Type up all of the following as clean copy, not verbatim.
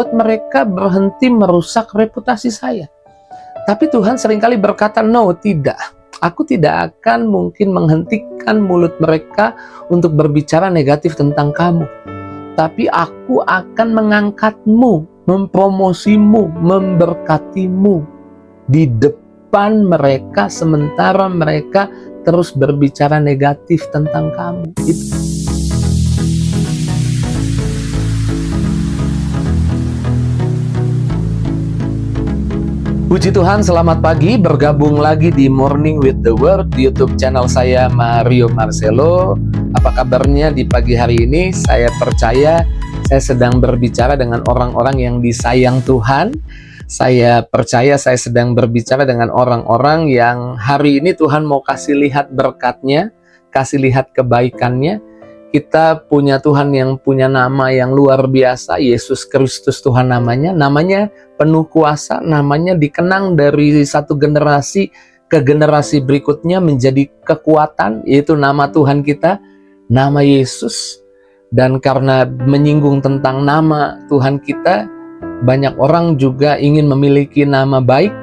buat mereka berhenti merusak reputasi saya. Tapi Tuhan seringkali berkata, no, tidak. Aku tidak akan mungkin menghentikan mulut mereka untuk berbicara negatif tentang kamu. Tapi aku akan mengangkatmu, mempromosimu, memberkatimu di depan mereka sementara mereka terus berbicara negatif tentang kamu. Puji Tuhan, selamat pagi, bergabung lagi di Morning with the Word di YouTube channel saya, Mario Marcelo. Apa kabarnya di pagi hari ini? Saya percaya saya sedang berbicara dengan orang-orang yang disayang Tuhan. Saya percaya saya sedang berbicara dengan orang-orang yang hari ini Tuhan mau kasih lihat berkat-Nya, kasih lihat kebaikannya. Kita punya Tuhan yang punya nama yang luar biasa, Yesus Kristus Tuhan namanya penuh kuasa, namanya dikenang dari satu generasi ke generasi berikutnya menjadi kekuatan, yaitu nama Tuhan kita, nama Yesus. Dan karena menyinggung tentang nama Tuhan kita, banyak orang juga ingin memiliki nama baik,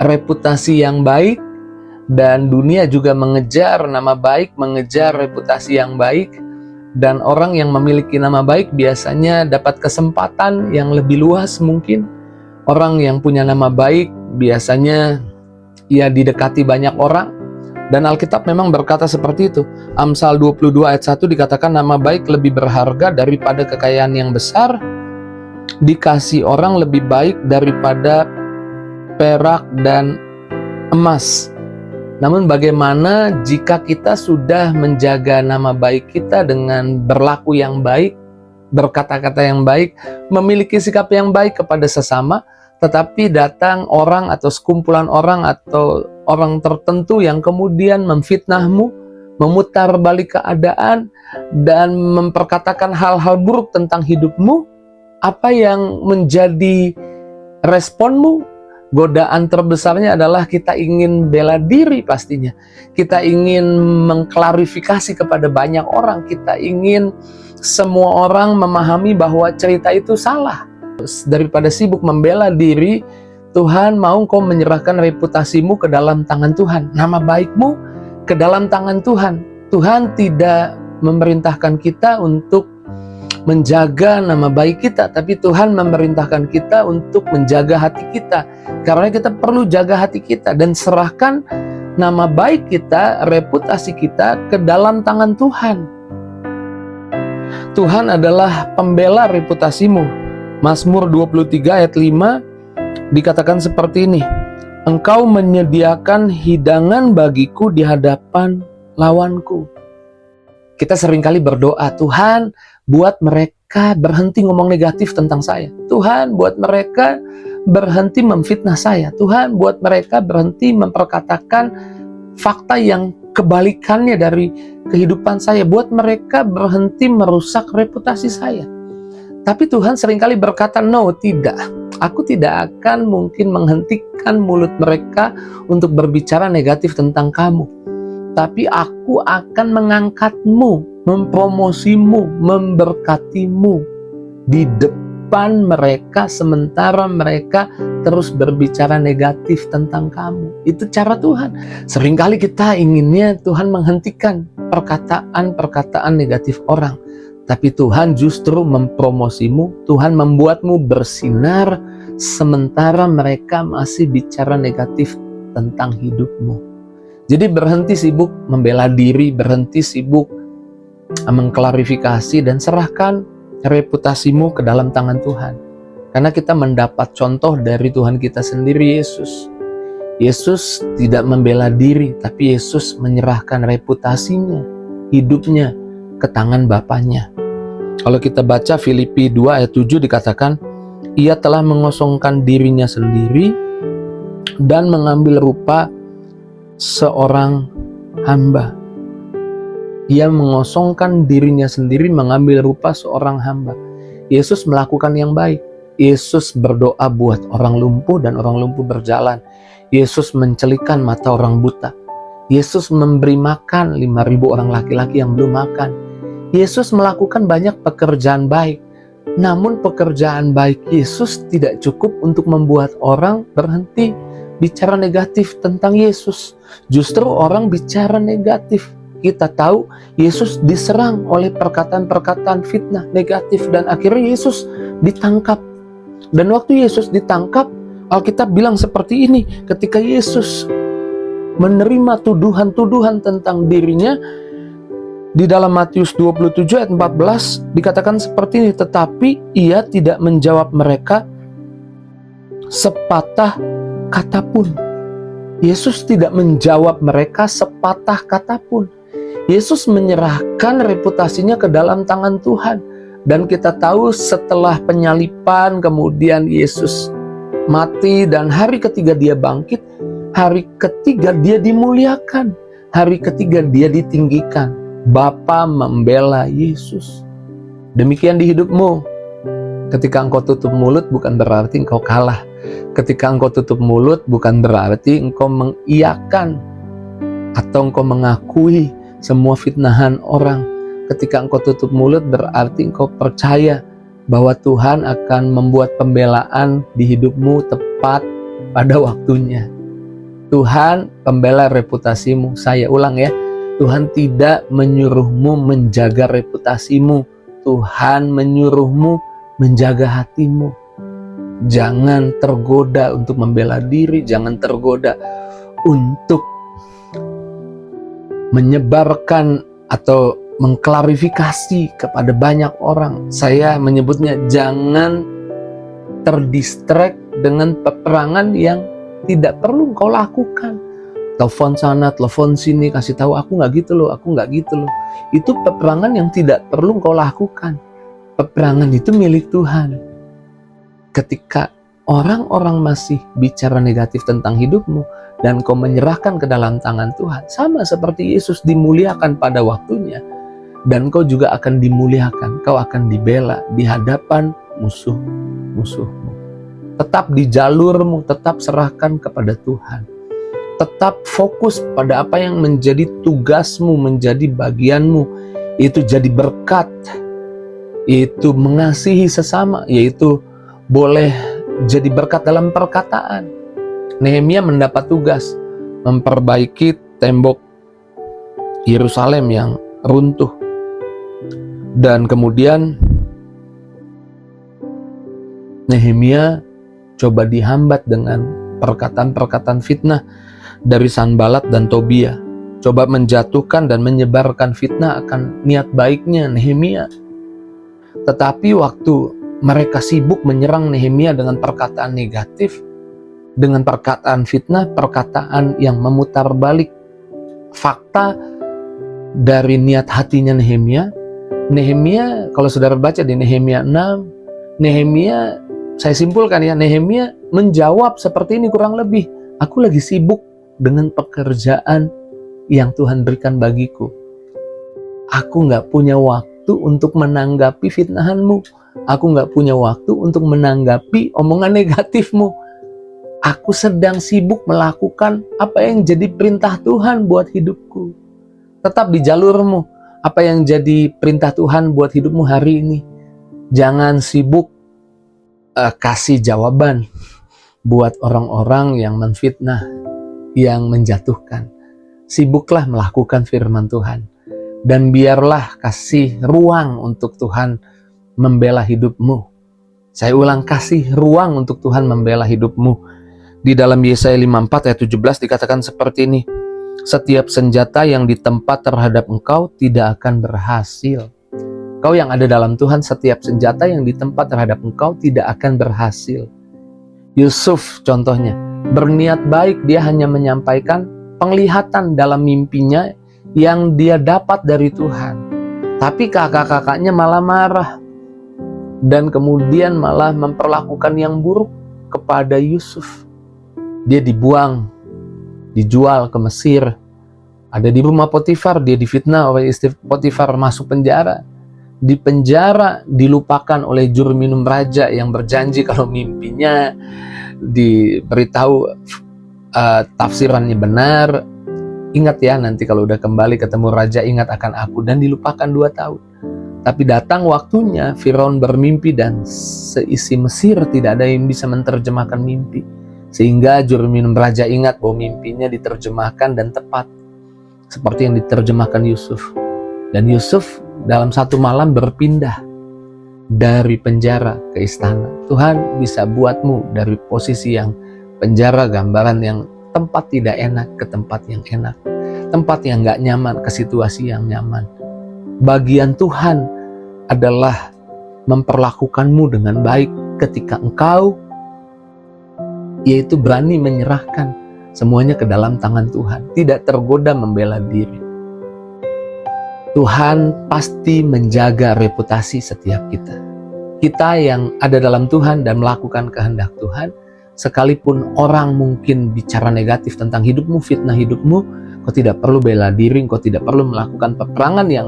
reputasi yang baik, dan dunia juga mengejar nama baik, mengejar reputasi yang baik. Dan orang yang memiliki nama baik biasanya dapat kesempatan yang lebih luas mungkin. Orang yang punya nama baik biasanya ia didekati banyak orang. Dan Alkitab memang berkata seperti itu. Amsal 22 ayat 1 dikatakan nama baik lebih berharga daripada kekayaan yang besar. Dikasih orang lebih baik daripada perak dan emas. Namun bagaimana jika kita sudah menjaga nama baik kita dengan berlaku yang baik, berkata-kata yang baik, memiliki sikap yang baik kepada sesama, tetapi datang orang atau sekumpulan orang atau orang tertentu yang kemudian memfitnahmu, memutar balik keadaan, dan memperkatakan hal-hal buruk tentang hidupmu, apa yang menjadi responmu? Godaan terbesarnya adalah kita ingin bela diri pastinya. Kita ingin mengklarifikasi kepada banyak orang. Kita ingin semua orang memahami bahwa cerita itu salah. Daripada sibuk membela diri, Tuhan mau kau menyerahkan reputasimu ke dalam tangan Tuhan. Nama baikmu ke dalam tangan Tuhan. Tuhan tidak memerintahkan kita untuk menjaga nama baik kita, tapi Tuhan memerintahkan kita untuk menjaga hati kita. Karena kita perlu jaga hati kita dan serahkan nama baik kita, reputasi kita ke dalam tangan Tuhan. Tuhan adalah pembela reputasimu. Mazmur 23 ayat 5 dikatakan seperti ini. Engkau menyediakan hidangan bagiku di hadapan lawanku. Kita seringkali berdoa, Tuhan, buat mereka berhenti ngomong negatif tentang saya. Tuhan, buat mereka berhenti memfitnah saya. Tuhan, buat mereka berhenti memperkatakan fakta yang kebalikannya dari kehidupan saya. Buat mereka berhenti merusak reputasi saya. Tapi Tuhan seringkali berkata, no, tidak. Aku tidak akan mungkin menghentikan mulut mereka untuk berbicara negatif tentang kamu. Tapi aku akan mengangkatmu, mempromosimu, memberkatimu di depan mereka sementara mereka terus berbicara negatif tentang kamu. Itu cara Tuhan. Seringkali kita inginnya Tuhan menghentikan perkataan-perkataan negatif orang. Tapi Tuhan justru mempromosimu, Tuhan membuatmu bersinar sementara mereka masih bicara negatif tentang hidupmu. Jadi berhenti sibuk membela diri, berhenti sibuk mengklarifikasi, dan serahkan reputasimu ke dalam tangan Tuhan. Karena kita mendapat contoh dari Tuhan kita sendiri, Yesus. Yesus tidak membela diri, tapi Yesus menyerahkan reputasinya, hidupnya ke tangan Bapaknya. Kalau kita baca Filipi 2 ayat 7 dikatakan, Ia telah mengosongkan dirinya sendiri dan mengambil rupa seorang hamba. Ia mengosongkan dirinya sendiri, mengambil rupa seorang hamba. Yesus melakukan yang baik. Yesus berdoa buat orang lumpuh dan orang lumpuh berjalan. Yesus mencelikan mata orang buta. Yesus memberi makan 5.000 orang laki-laki yang belum makan. Yesus melakukan banyak pekerjaan baik. Namun pekerjaan baik Yesus tidak cukup untuk membuat orang berhenti bicara negatif tentang Yesus. Justru orang bicara negatif. Kita tahu Yesus diserang oleh perkataan-perkataan fitnah negatif dan akhirnya Yesus ditangkap. Dan waktu Yesus ditangkap, Alkitab bilang seperti ini, ketika Yesus menerima tuduhan-tuduhan tentang dirinya, di dalam Matius 27 ayat 14 dikatakan seperti ini, tetapi ia tidak menjawab mereka sepatah kata pun. Yesus tidak menjawab mereka sepatah kata pun. Yesus menyerahkan reputasinya ke dalam tangan Tuhan. Dan kita tahu setelah penyalipan, kemudian Yesus mati dan hari ketiga dia bangkit, hari ketiga dia dimuliakan, hari ketiga dia ditinggikan. Bapa membela Yesus. Demikian di hidupmu. Ketika engkau tutup mulut bukan berarti engkau kalah. Ketika engkau tutup mulut bukan berarti engkau mengiyakan atau engkau mengakui semua fitnahan orang. Ketika engkau tutup mulut berarti engkau percaya bahwa Tuhan akan membuat pembelaan di hidupmu tepat pada waktunya. Tuhan pembela reputasimu. Saya ulang ya. Tuhan tidak menyuruhmu menjaga reputasimu. Tuhan menyuruhmu menjaga hatimu. Jangan tergoda untuk membela diri. Jangan tergoda untuk menyebarkan atau mengklarifikasi kepada banyak orang. Saya menyebutnya jangan terdistract dengan peperangan yang tidak perlu kau lakukan. Telepon sana, telepon sini, kasih tahu aku nggak gitu loh, aku nggak gitu loh. Itu peperangan yang tidak perlu kau lakukan. Peperangan itu milik Tuhan. Ketika orang-orang masih bicara negatif tentang hidupmu dan kau menyerahkan ke dalam tangan Tuhan, sama seperti Yesus dimuliakan pada waktunya, dan kau juga akan dimuliakan, kau akan dibela di hadapan musuh-musuhmu. Tetap di jalurmu, tetap serahkan kepada Tuhan. Tetap fokus pada apa yang menjadi tugasmu, menjadi bagianmu, yaitu jadi berkat, yaitu mengasihi sesama, yaitu boleh jadi berkat dalam perkataan. Nehemia mendapat tugas memperbaiki tembok Yerusalem yang runtuh. Dan kemudian Nehemia coba dihambat dengan perkataan-perkataan fitnah dari Sanbalat dan Tobia. Coba menjatuhkan dan menyebarkan fitnah akan niat baiknya Nehemia. Tetapi waktu mereka sibuk menyerang Nehemia dengan perkataan negatif, dengan perkataan fitnah, perkataan yang memutar balik fakta dari niat hatinya Nehemia. Nehemia, kalau saudara baca di Nehemia 6, Nehemia, saya simpulkan ya, Nehemia menjawab seperti ini kurang lebih. Aku lagi sibuk dengan pekerjaan yang Tuhan berikan bagiku. Aku gak punya waktu untuk menanggapi fitnahanmu. Aku gak punya waktu untuk menanggapi omongan negatifmu. Aku sedang sibuk melakukan apa yang jadi perintah Tuhan buat hidupku. Tetap di jalurmu. Apa yang jadi perintah Tuhan buat hidupmu hari ini. Jangan sibuk kasih jawaban buat orang-orang yang menfitnah, yang menjatuhkan. Sibuklah melakukan firman Tuhan. Dan biarlah kasih ruang untuk Tuhan membela hidupmu. Saya ulang, kasih ruang untuk Tuhan membela hidupmu. Di dalam Yesaya 54 ayat 17 dikatakan seperti ini. Setiap senjata yang ditempa terhadap engkau tidak akan berhasil. Kau yang ada dalam Tuhan, setiap senjata yang ditempa terhadap engkau tidak akan berhasil. Yusuf contohnya, berniat baik, dia hanya menyampaikan penglihatan dalam mimpinya yang dia dapat dari Tuhan. Tapi kakak-kakaknya malah marah dan kemudian malah memperlakukan yang buruk kepada Yusuf. Dia dibuang, dijual ke Mesir. Ada di rumah Potifar, dia difitnah oleh istri Potifar, masuk penjara. Di penjara dilupakan oleh juru minum raja yang berjanji kalau mimpinya diberitahu tafsirannya benar. Ingat ya, nanti kalau udah kembali ketemu raja, ingat akan aku. Dan dilupakan 2 tahun. Tapi datang waktunya Firaun bermimpi dan seisi Mesir tidak ada yang bisa menerjemahkan mimpi. Sehingga juru minum raja ingat bahwa mimpinya diterjemahkan dan tepat. Seperti yang diterjemahkan Yusuf. Dan Yusuf dalam satu malam berpindah dari penjara ke istana. Tuhan bisa buatmu dari posisi yang penjara, gambaran yang tempat tidak enak ke tempat yang enak. Tempat yang gak nyaman ke situasi yang nyaman. Bagian Tuhan adalah memperlakukanmu dengan baik ketika engkau yaitu berani menyerahkan semuanya ke dalam tangan Tuhan, tidak tergoda membela diri. Tuhan pasti menjaga reputasi setiap kita. Kita yang ada dalam Tuhan dan melakukan kehendak Tuhan, sekalipun orang mungkin bicara negatif tentang hidupmu, fitnah hidupmu, kau tidak perlu bela diri, kau tidak perlu melakukan peperangan yang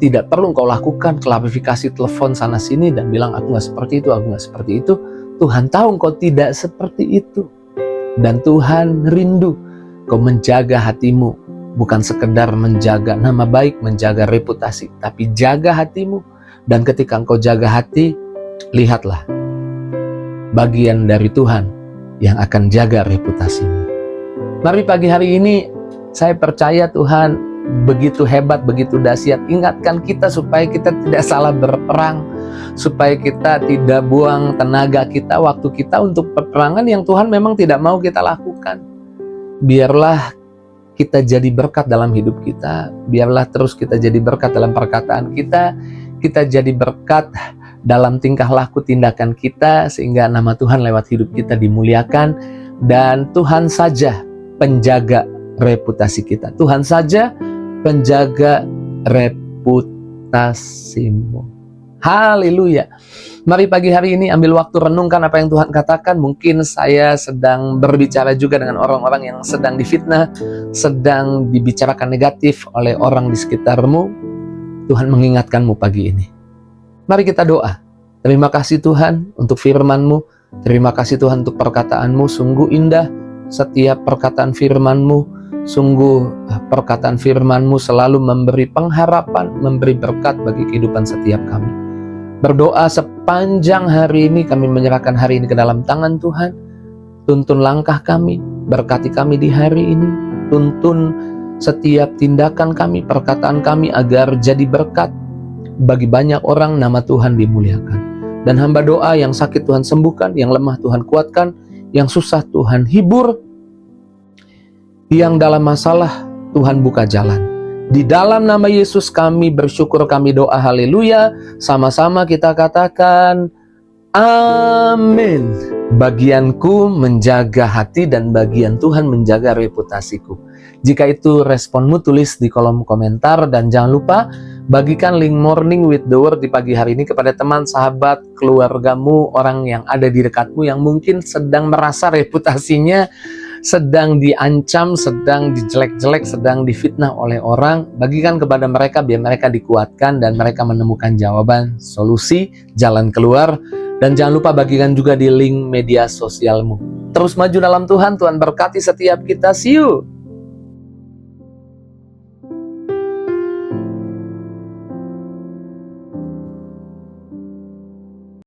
tidak perlu engkau lakukan, klarifikasi telepon sana sini dan bilang aku gak seperti itu, aku gak seperti itu. Tuhan tahu engkau tidak seperti itu. Dan Tuhan rindu kau menjaga hatimu. Bukan sekedar menjaga nama baik, menjaga reputasi, tapi jaga hatimu. Dan ketika engkau jaga hati, lihatlah bagian dari Tuhan yang akan jaga reputasimu. Mari pagi hari ini saya percaya Tuhan begitu hebat, begitu dahsyat. Ingatkan kita supaya kita tidak salah berperang, supaya kita tidak buang tenaga kita, waktu kita untuk peperangan yang Tuhan memang tidak mau kita lakukan. Biarlah kita jadi berkat dalam hidup kita, biarlah terus kita jadi berkat dalam perkataan kita, kita jadi berkat dalam tingkah laku tindakan kita, sehingga nama Tuhan lewat hidup kita dimuliakan. Dan Tuhan saja penjaga reputasi kita. Tuhan saja penjaga reputasimu. Haleluya. Mari pagi hari ini ambil waktu renungkan apa yang Tuhan katakan. Mungkin saya sedang berbicara juga dengan orang-orang yang sedang difitnah, sedang dibicarakan negatif oleh orang di sekitarmu. Tuhan mengingatkanmu pagi ini. Mari kita doa. Terima kasih Tuhan untuk firman-Mu. Terima kasih Tuhan untuk perkataan-Mu. Sungguh indah setiap perkataan firman-Mu. Sungguh perkataan firman-Mu selalu memberi pengharapan, memberi berkat bagi kehidupan setiap kami. Berdoa sepanjang hari ini, kami menyerahkan hari ini ke dalam tangan Tuhan. Tuntun langkah kami, berkati kami di hari ini. Tuntun setiap tindakan kami, perkataan kami agar jadi berkat bagi banyak orang, nama Tuhan dimuliakan. Dan hamba doa yang sakit Tuhan sembuhkan, yang lemah Tuhan kuatkan, yang susah Tuhan hibur, yang dalam masalah Tuhan buka jalan. Di dalam nama Yesus kami bersyukur, kami doa, haleluya. Sama-sama kita katakan amin. Bagianku menjaga hati dan bagian Tuhan menjaga reputasiku. Jika itu responmu, tulis di kolom komentar. Dan jangan lupa bagikan link Morning with the Word di pagi hari ini kepada teman, sahabat, keluargamu, orang yang ada di dekatmu yang mungkin sedang merasa reputasinya sedang diancam, sedang dijelek-jelek, sedang difitnah oleh orang. Bagikan kepada mereka biar mereka dikuatkan dan mereka menemukan jawaban, solusi, jalan keluar. Dan jangan lupa bagikan juga di link media sosialmu. Terus maju dalam Tuhan, Tuhan berkati setiap kita. See you!